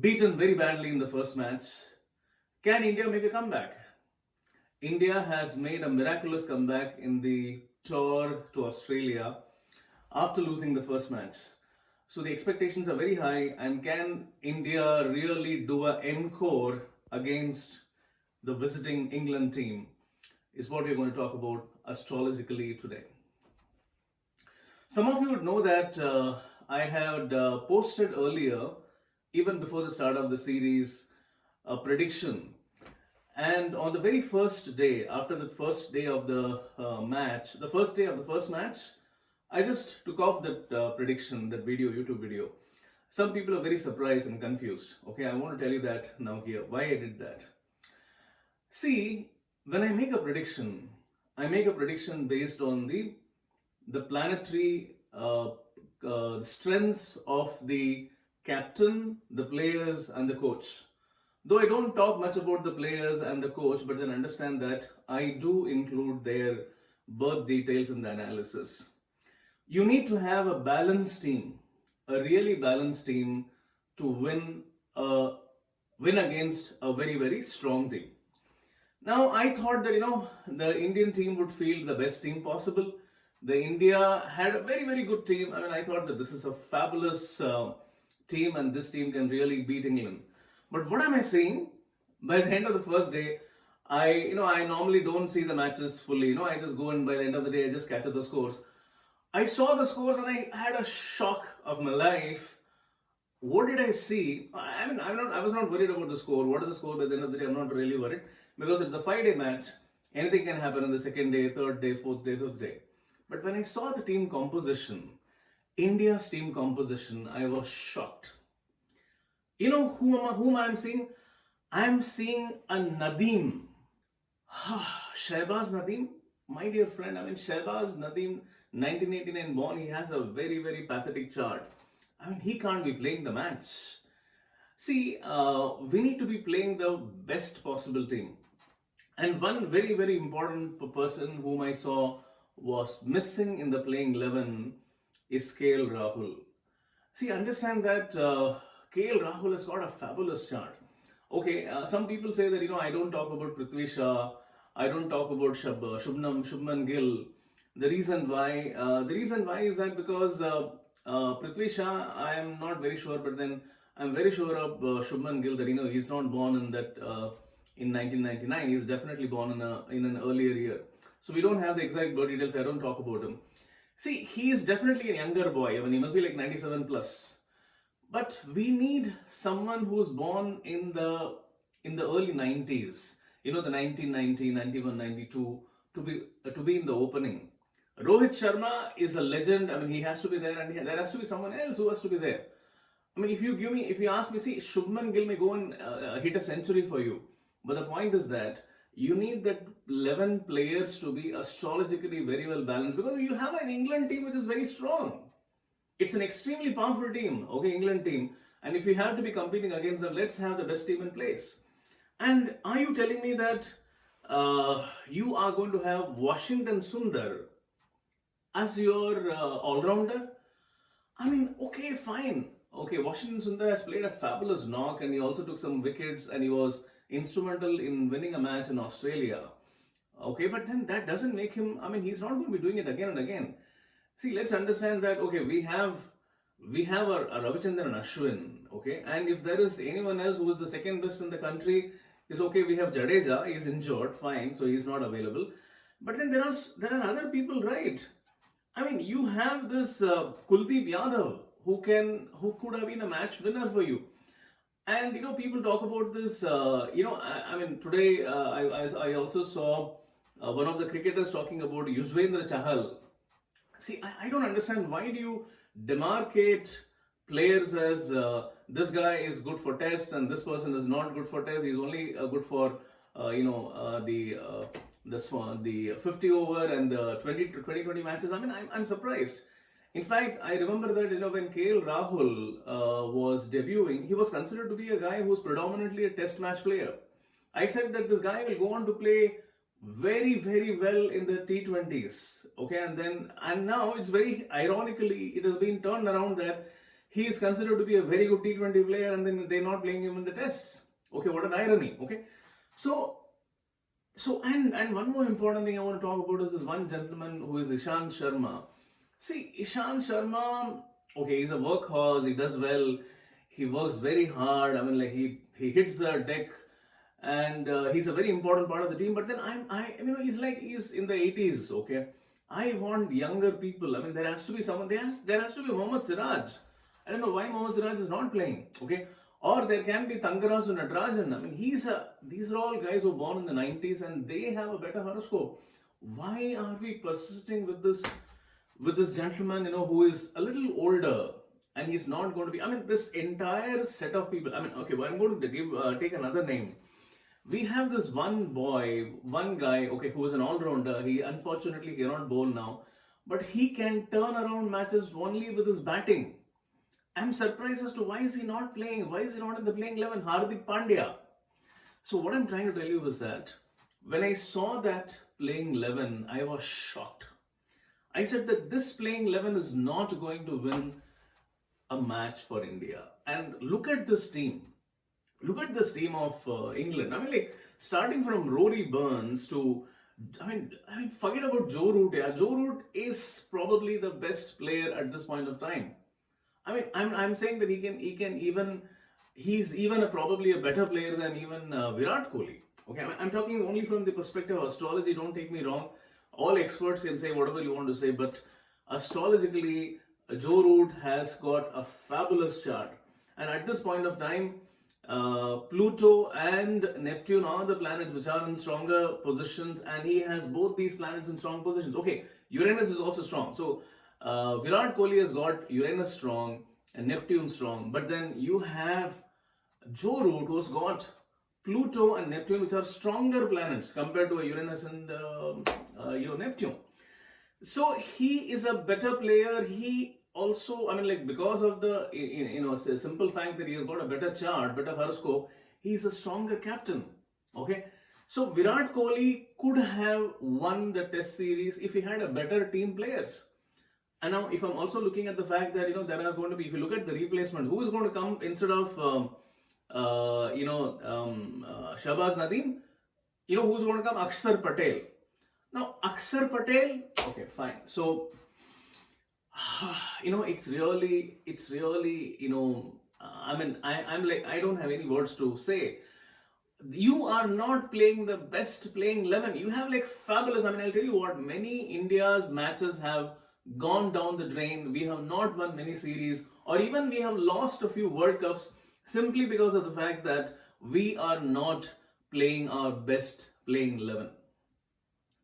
beaten very badly in the first match. Can India make a comeback? India has made a miraculous comeback in the tour to Australia after losing the first match. So the expectations are very high, and can India really do an encore against the visiting England team? Is what we're going to talk about astrologically today. Some of you would know that I had posted earlier, even before the start of the series, a prediction. And on the very first day, after the first day of the match, the first day of the first match, I just took off that prediction, that video, YouTube video. Some people are very surprised and confused. Okay, I want to tell you that now here, why I did that. See, when I make a prediction based on the planetary strengths of the captain, the players, and the coach. Though I don't talk much about the players and the coach, but then understand that I do include their birth details in the analysis. You need to have a balanced team, a really balanced team to win against a very, very strong team. Now, I thought that, the Indian team would field the best team possible. The India had a very, very good team. I thought that this is a fabulous team, and this team can really beat England. But what am I seeing? By the end of the first day, I normally don't see the matches fully. I just go, and by the end of the day, I just catch up the scores. I saw the scores and I had a shock of my life. What did I see? I was not worried about the score. What is the score by the end of the day? I'm not really worried, because it's a 5-day match. Anything can happen on the second day, third day, fourth day, fifth day. But when I saw the team composition, India's team composition, I was shocked. You know whom I'm seeing? I'm seeing a Nadeem. Shahbaz Nadeem, my dear friend. Shahbaz Nadeem, 1989 born. He has a very, very pathetic chart. He can't be playing the match. See, we need to be playing the best possible team. And one very, very important person whom I saw was missing in the playing 11 is KL Rahul. See, understand that KL Rahul has got a fabulous chart. Okay, some people say that, I don't talk about Prithvi Shaw, I don't talk about Shubman Gill. The reason why is that because Prithvi Shaw, I am not very sure, but then I'm very sure of Shubman Gill, that he's not born in that in 1999. He's definitely born in an earlier year. So we don't have the exact birth details. I don't talk about him. See, he is definitely a younger boy. He must be like 97 plus. But we need someone who's born in the early 90s. The 1990, 91, 92 to be in the opening. Rohit Sharma is a legend. He has to be there, and there has to be someone else who has to be there. If you ask me, see, Shubman Gill may go and hit a century for you. But the point is that you need that 11 players to be astrologically very well balanced, because you have an England team which is very strong. It's an extremely powerful team, okay, England team. And if you have to be competing against them, let's have the best team in place. And are you telling me that you are going to have Washington Sundar as your all-rounder? Okay, fine. Okay, Washington Sundar has played a fabulous knock, and he also took some wickets, and he was instrumental in winning a match in Australia. Okay, but then that doesn't make him, he's not going to be doing it again and again. See, let's understand that, okay, we have a Ravichandran and Ashwin, okay, and if there is anyone else who is the second best in the country, is okay, we have Jadeja, he's injured, fine, so he's not available. But then there are other people, right? You have this Kuldeep Yadav, who could have been a match winner for you. And people talk about this. Today I also saw one of the cricketers talking about Yuzvendra Chahal. See, I don't understand, why do you demarcate players as this guy is good for test and this person is not good for test. He's only good for the 50 over and the 20 matches. I'm surprised. In fact, I remember that when KL Rahul was debuting, he was considered to be a guy who was predominantly a test match player. I said that this guy will go on to play very, very well in the T20s. Okay, and now it's very ironically, it has been turned around that he is considered to be a very good T20 player, and then they're not playing him in the tests. Okay, what an irony. Okay, and one more important thing I want to talk about is this one gentleman who is Ishant Sharma. See, Ishant Sharma, okay, he's a workhorse, he does well, he works very hard. I mean, like he hits the deck, and he's a very important part of the team. But then he's in the 80s. Okay, I want younger people. I mean, there has to be someone. There has to be Mohammad Siraj. I don't know why Mohammad Siraj is not playing. Okay, or there can be Thangarasu Natarajan. I mean, these are all guys who were born in the 90s, and they have a better horoscope. Why are we persisting with this gentleman, who is a little older, and he's not going to be? I mean, this entire set of people. I mean, okay, well, I'm going to take another name. We have this one guy, okay, who is an all-rounder. He unfortunately cannot bowl now, but he can turn around matches only with his batting. I'm surprised as to why is he not playing? Why is he not in the playing 11? Hardik Pandya. So what I'm trying to tell you is that when I saw that playing 11, I was shocked. I said that this playing 11 is not going to win a match for India. And look at this team. Look at this team of England. I mean, like, starting from Rory Burns to, I mean, forget about Joe Root. Yeah. Joe Root is probably the best player at this point of time. I mean, I'm saying that he's even probably a better player than even Virat Kohli. Okay, I'm talking only from the perspective of astrology. Don't take me wrong. All experts can say whatever you want to say, but astrologically, Joe Root has got a fabulous chart. And at this point of time, Pluto and Neptune are the planets which are in stronger positions, and he has both these planets in strong positions. Okay, Uranus is also strong. So Virat Kohli has got Uranus strong and Neptune strong, but then you have Joe Root who's got Pluto and Neptune, which are stronger planets compared to a Uranus and Neptune. So he is a better player. He also, I mean, like, because of the simple fact that he has got a better chart, better horoscope, he's a stronger captain. Okay, so Virat Kohli could have won the Test series if he had a better team players. And now, if I'm also looking at the fact that there are going to be, if you look at the replacements, who is going to come instead of Shahbaz Nadeem? Who's going to come? Akshar Patel. Now, Akshar Patel, okay, fine. So, it's really, I mean, I'm like, I don't have any words to say. You are not playing the best playing 11. You have like fabulous, I mean, I'll tell you what, many India's matches have gone down the drain. We have not won many series, or even we have lost a few World Cups simply because of the fact that we are not playing our best playing 11.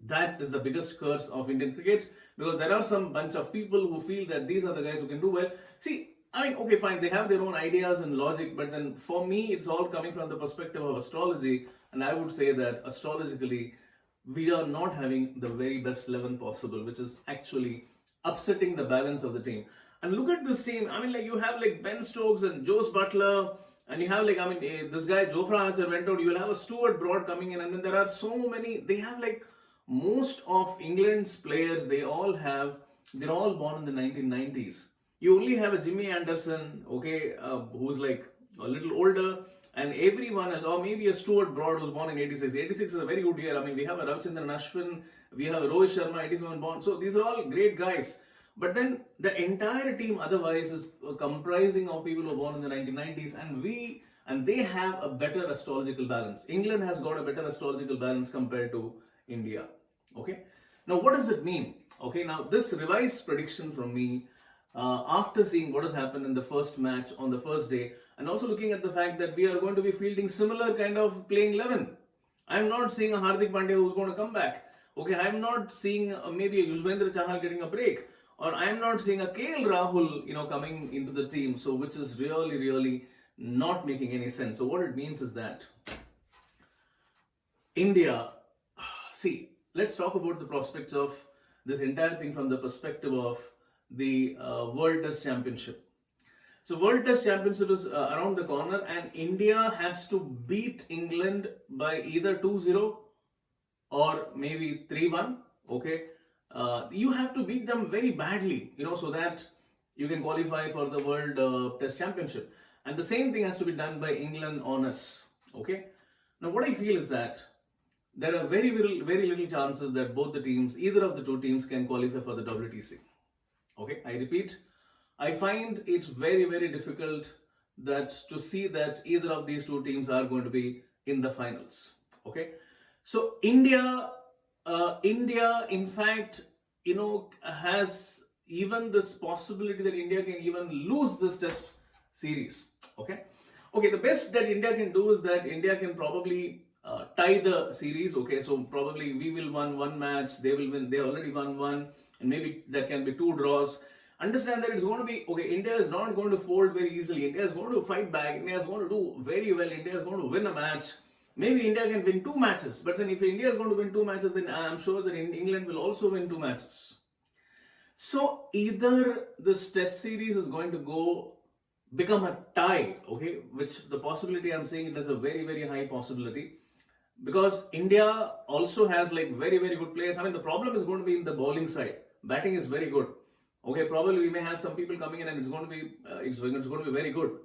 That is the biggest curse of Indian cricket, because there are some bunch of people who feel that these are the guys who can do well. See, I mean, okay, fine, they have their own ideas and logic, but then for me, it's all coming from the perspective of astrology, and I would say that astrologically, we are not having the very best 11 possible, which is actually upsetting the balance of the team. And look at this team. I mean, like, you have like Ben Stokes and Jose Butler, and you have like, I mean, this guy Jofra Archer went out. You will have a Stuart Broad coming in, and then there are so many. They have like most of England's players. They're all born in the 1990s. You only have a Jimmy Anderson, okay, who's like a little older, and everyone else, or maybe a Stuart Broad who's born in 86. 86 is a very good year. I mean, we have a Ravichandran Ashwin, we have a Rohit Sharma, 87 born. So these are all great guys. But then the entire team otherwise is comprising of people who were born in the 1990s, and they have a better astrological balance. England has got a better astrological balance compared to India. Okay. Now, what does it mean? Okay. Now, this revised prediction from me, after seeing what has happened in the first match on the first day, and also looking at the fact that we are going to be fielding similar kind of playing 11. I'm not seeing a Hardik Pandya who's going to come back. Okay, I'm not seeing maybe a Yuzvendra Chahal getting a break, or I'm not seeing a KL Rahul, coming into the team. So, which is really, really not making any sense. So, what it means is that India, see, let's talk about the prospects of this entire thing from the perspective of the World Test Championship. So World Test Championship is around the corner, and India has to beat England by either 2-0 or maybe 3-1. Okay, you have to beat them very badly, so that you can qualify for the World Test Championship. And the same thing has to be done by England on us. Okay. Now, what I feel is that there are very little chances that both the teams, either of the two teams, can qualify for the WTC. Okay. I repeat, I find it's very difficult that to see that either of these two teams are going to be in the finals. Okay. So India, in fact, has even this possibility that India can even lose this test series. Okay. The best that India can do is that India can probably tie the series. Okay, so probably we will win one match, they will win, they already won one, and maybe there can be two draws. Understand that it's going to be, India is not going to fold very easily. India is going to fight back. India is going to do very well. India is going to win a match. Maybe India can win two matches. But then if India is going to win two matches, then I'm sure that England will also win two matches. So either this test series is going to become a tie, which the possibility I'm saying it is a very high possibility. Because India also has like very good players. I mean, the problem is going to be in the bowling side. Batting is very good. Probably we may have some people coming in and it's going to be very good.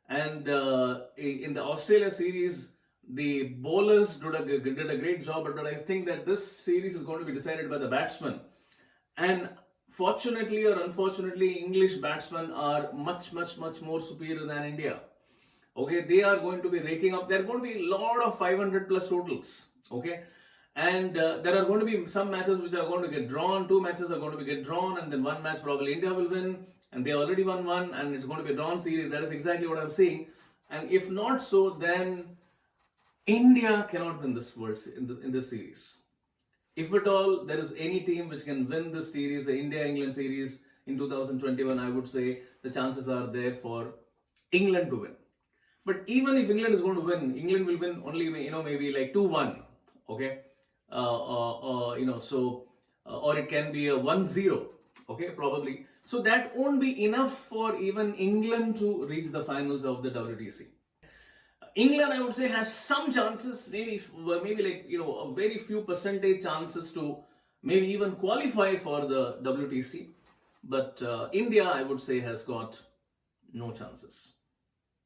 And in the Australia series, the bowlers did a great job, but I think that this series is going to be decided by the batsmen. And fortunately or unfortunately, English batsmen are much more superior than India. They are going to be raking up. There are going to be a lot of 500 plus totals. And there are going to be some matches which are going to get drawn. Two matches are going to get drawn, and then one match probably India will win, and they already won one, and it's going to be a drawn series. That is exactly what I'm saying. And if not so, then India cannot win this in this series. If at all there is any team which can win this series, the India-England series in 2021, I would say the chances are there for England to win. But even if England is going to win, England will win only maybe like 2-1. Or it can be a 1-0, probably. So that won't be enough for even England to reach the finals of the WTC. England, I would say, has some chances, maybe like, a very few percentage chances to maybe even qualify for the WTC. But India, I would say, has got no chances.